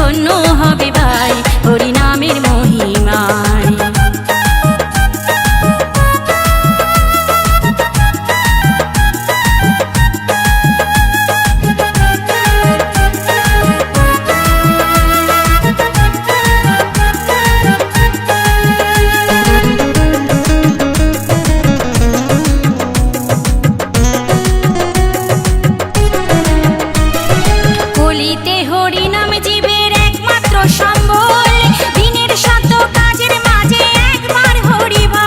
ধন্য হবে ভাই হরি নামের মহিমায়। কলিতে হরি নাম জীবের একমাত্র সম্বল, দিনের শত কাজের মাঝে একবার হরি বল।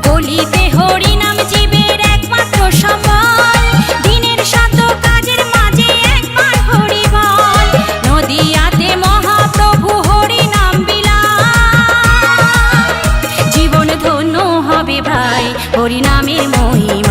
কলিতে হরি নাম জীবের একমাত্র সম্বল, দিনের শত কাজের মাঝে একবার হরি বল। নদিয়াতে মহাপ্রভু হরি নাম বিলায়, জীবন ধন্য হবে ভাই হরি নামের মহিমা।